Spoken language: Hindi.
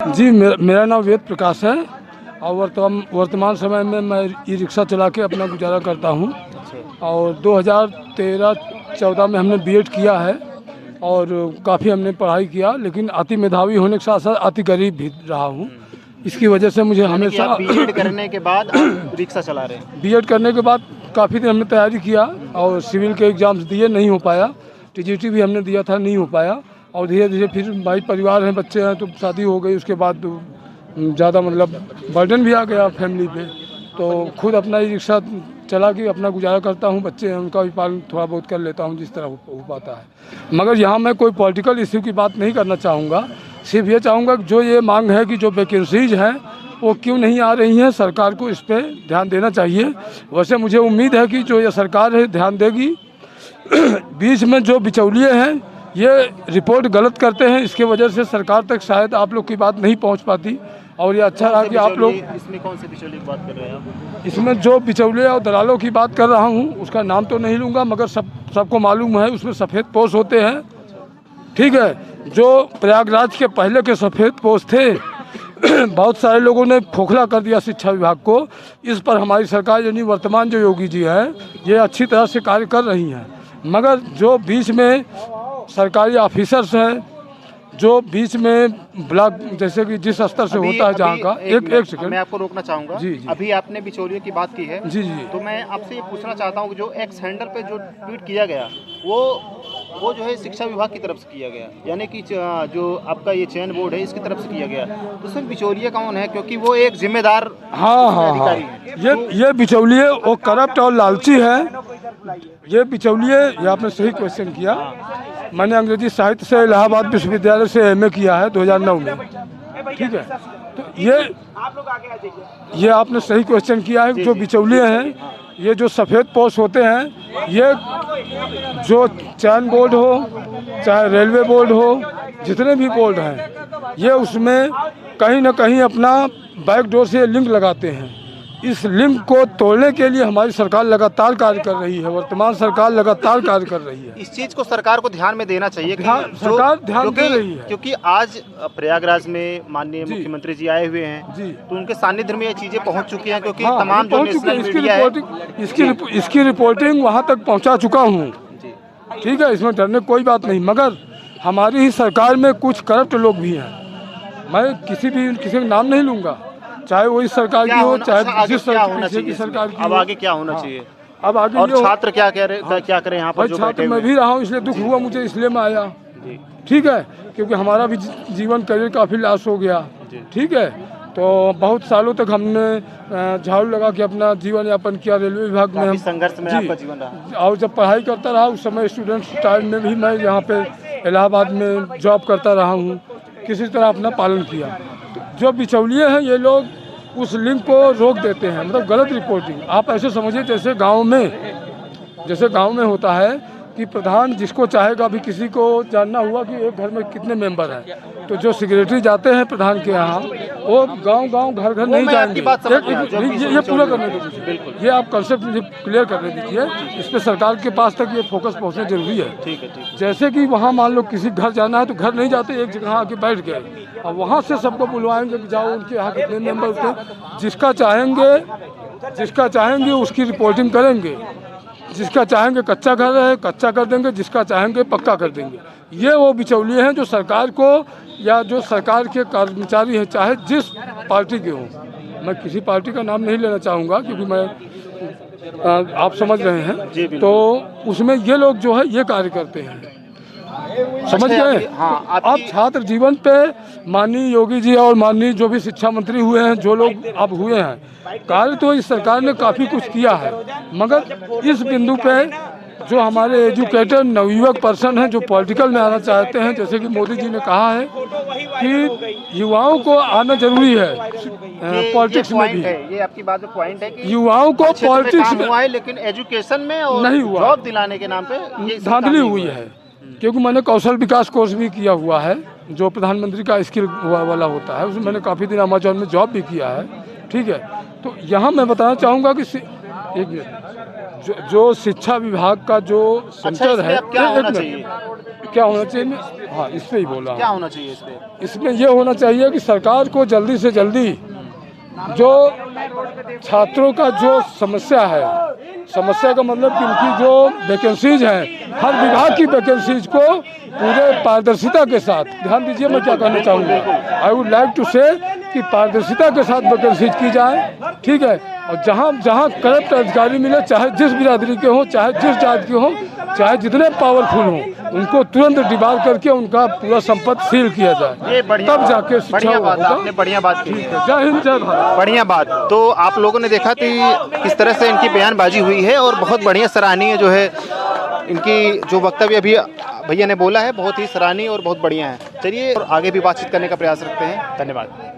जी, मेरा नाम वेद प्रकाश है और वर्तमान समय में मैं ई रिक्शा चला के अपना गुजारा करता हूँ। और 2013-14 में हमने बीएड किया है और काफ़ी हमने पढ़ाई किया, लेकिन अति मेधावी होने के साथ साथ अति गरीब भी रहा हूँ। इसकी वजह से मुझे हमेशा बीएड करने के बाद आप रिक्शा चला रहे हैं? बीएड करने के बाद काफ़ी दिन हमने तैयारी किया और सिविल के एग्ज़ाम्स दिए, नहीं हो पाया। टीजीटी भी हमने दिया था, नहीं हो पाया। और धीरे धीरे फिर भाई परिवार हैं, बच्चे हैं, तो शादी हो गई। उसके बाद तो ज़्यादा मतलब बर्डन भी आ गया फैमिली पे, तो खुद अपना ई रिक्शा चला के अपना गुजारा करता हूँ। बच्चे हैं, उनका भी पालन थोड़ा बहुत कर लेता हूँ जिस तरह हो पाता है। मगर यहाँ मैं कोई पॉलिटिकल इश्यू की बात नहीं करना चाहूँगा। सिर्फ ये चाहूँगा कि जो ये मांग है कि जो वैकेंसीज हैं वो क्यों नहीं आ रही हैं, सरकार को इस पर ध्यान देना चाहिए। वैसे मुझे उम्मीद है कि जो ये सरकार है ध्यान देगी। बीच में जो बिचौलिए हैं ये रिपोर्ट गलत करते हैं, इसके वजह से सरकार तक शायद आप लोग की बात नहीं पहुंच पाती। और ये अच्छा रहा कि आप लोग इसमें कौन से बिचौलिए की बात कर रहे हैं आप? इसमें जो बिचौलिए और दलालों की बात कर रहा हूं, उसका नाम तो नहीं लूँगा, मगर सबको मालूम है उसमें सफ़ेद पोश होते हैं। ठीक है, जो प्रयागराज के पहले के सफ़ेद पोश थे बहुत सारे लोगों ने खोखला कर दिया शिक्षा विभाग को। इस पर हमारी सरकार यानी वर्तमान जो योगी जी है ये अच्छी तरह से कार्य कर रही हैं। मगर जो बीच में सरकारी ऑफिसर्स हैं, जो बीच में ब्लॉक जैसे कि जिस स्तर से होता है जहाँ का एक सेकंड मैं आपको रोकना चाहूँगा। जी। अभी आपने बिचौलियों की बात की है। जी। तो मैं आपसे ये पूछना चाहता हूँ कि जो एक्स हैंडल पे जो ट्वीट किया गया वो जो है शिक्षा विभाग की तरफ से किया गया, यानी कि जो आपका ये चयन बोर्ड है इसकी तरफ से किया गया। तो उसमें बिचौलिया कौन है? क्योंकि वो एक जिम्मेदार हाँ। ये बिचौलिए वो करप्ट और लालची है। ये बिचौलिए, ये आपने सही क्वेश्चन किया। मैंने अंग्रेजी साहित्य से इलाहाबाद विश्वविद्यालय से एमए किया है 2009 में। ठीक है, तो ये आपने सही क्वेश्चन किया है। जो बिचौलिए हैं, ये जो सफ़ेद पोश होते हैं, ये जो चयन बोर्ड हो चाहे रेलवे बोर्ड हो, जितने भी बोर्ड हैं, ये उसमें कहीं ना कहीं अपना बैकडोर से लिंक लगाते हैं। इस लिंक को तोड़ने के लिए हमारी सरकार लगातार कार्य कर रही है। वर्तमान सरकार लगातार कार्य कर रही है। इस चीज़ को सरकार को ध्यान में देना चाहिए कि सरकार ध्यान दे रही है। क्योंकि आज प्रयागराज में माननीय मुख्यमंत्री जी आए हुए हैं जी, तो उनके सानिध्य में ये चीज़ें पहुंच चुकी हैं। क्योंकि तमाम जो नेशनल मीडिया है इसकी रिपोर्टिंग वहां तक पहुंचा चुका हूं। ठीक है, इसमें डरने कोई बात नहीं। मगर हमारी ही सरकार में कुछ करप्ट लोग भी हैं। मैं किसी का नाम नहीं लूँगा, चाहे वो इस सरकार की हो चाहे जिस सरकार की। अब आगे क्या होना चाहिए? अब आगे और छात्र क्या करें यहाँ पर? छात्र मैं भी रहा हूँ, इसलिए दुख हुआ मुझे, इसलिए मैं आया। ठीक है, क्योंकि हमारा भी जीवन करियर काफ़ी लॉस हो गया। ठीक है, तो बहुत सालों तक हमने झाड़ू लगा के अपना जीवन यापन किया। रेलवे विभाग में संघर्ष में आपका जीवन रहा। और जब पढ़ाई करता रहा उस समय स्टूडेंट टाइम में भी मैं यहाँ पे इलाहाबाद में जॉब करता रहा हूँ। किसी तरह अपना पालन किया। जो बिचौलिए हैं ये लोग उस लिंक को रोक देते हैं, मतलब गलत रिपोर्टिंग। आप ऐसे समझिए जैसे गांव में होता है कि प्रधान जिसको चाहेगा, अभी किसी को जानना हुआ कि एक घर में कितने मेंबर हैं, तो जो सेक्रेटरी जाते हैं प्रधान के यहाँ, वो गांव घर नहीं जाएंगे। ये पूरा करने दीजिए, ये आप कंसेप्ट मुझे क्लियर करने दीजिए। इस पर सरकार के पास तक ये फोकस पहुँचना जरूरी है। ठीक है। जैसे कि वहाँ मान लो किसी घर जाना है तो घर नहीं जाते, एक जगह आके बैठ गए और वहाँ से सबको बुलवाएंगे कि जाओ उनके यहाँ कितने मेंबर थे। जिसका चाहेंगे उसकी रिपोर्टिंग करेंगे। जिसका चाहेंगे कच्चा घर है कच्चा कर देंगे, जिसका चाहेंगे पक्का कर देंगे। ये वो बिचौलिए हैं जो सरकार को या जो सरकार के कर्मचारी हैं, चाहे जिस पार्टी के हों। मैं किसी पार्टी का नाम नहीं लेना चाहूँगा क्योंकि मैं आप समझ रहे हैं, तो उसमें ये लोग जो है ये कार्य करते हैं। समझ गए? हाँ। अब छात्र जीवन पे माननीय योगी जी और माननीय जो भी शिक्षा मंत्री हुए हैं, जो लोग अब हुए हैं, कार्य तो इस सरकार ने काफ़ी कुछ किया है। मगर इस बिंदु पे जो हमारे एजुकेटेड नवयुवक पर्सन हैं जो पॉलिटिकल में आना चाहते हैं, जैसे कि मोदी जी ने कहा है कि युवाओं को आना जरूरी है पॉलिटिक्स में भी। ये आपकी बात में पॉइंट है कि युवाओं को पॉलिटिक्स में हुआ है, लेकिन एजुकेशन में और नहीं हुआ। जॉब दिलाने के नाम पे धांधली हुई है। क्योंकि मैंने कौशल विकास कोर्स भी किया हुआ है, जो प्रधानमंत्री का स्किल वाला होता है, उसमें मैंने काफ़ी दिन अमेजॉन में जॉब भी किया है। ठीक है, तो यहाँ मैं बताना चाहूँगा कि एक मिनट जो शिक्षा विभाग का जो सेंटर इसमें है, अब क्या एक होना मिनट, चाहिए? क्या होना चाहिए? हाँ, इस पे ही बोला क्या हूँ। होना चाहिए इस पे? इसमें ये होना चाहिए कि सरकार को जल्दी से जल्दी जो छात्रों का जो समस्या है, समस्या का मतलब कि उनकी जो वैकेंसीज हैं, हर विभाग की वैकेंसीज को पूरे पारदर्शिता के साथ, ध्यान दीजिए मैं क्या कहना चाहूँगा, आई वुड लाइक टू से कि पारदर्शिता के साथ वैकेंसीज की जाए, ठीक है। और जहाँ जहाँ करप्ट अधिकारी मिले, चाहे जिस बिरादरी के हों, चाहे जिस जात के हों, चाहे जितने पावरफुल हों, उनको तुरंत डिबार करके उनका पूरा संपत्ति सील किया जाए, ये बढ़िया, तब जाके शिक्षा बढ़िया बात, होगा। आपने बढ़िया बात की। जय हिंद, जय भारत। बढ़िया बात। तो आप लोगों ने देखा कि किस तरह से इनकी बयानबाजी हुई है और बहुत बढ़िया सराहनीय जो है इनकी जो वक्तव्य अभी भैया ने बोला है, बहुत ही सराहनीय और बहुत बढ़िया है। चलिए आगे भी बातचीत करने का प्रयास रखते हैं। धन्यवाद।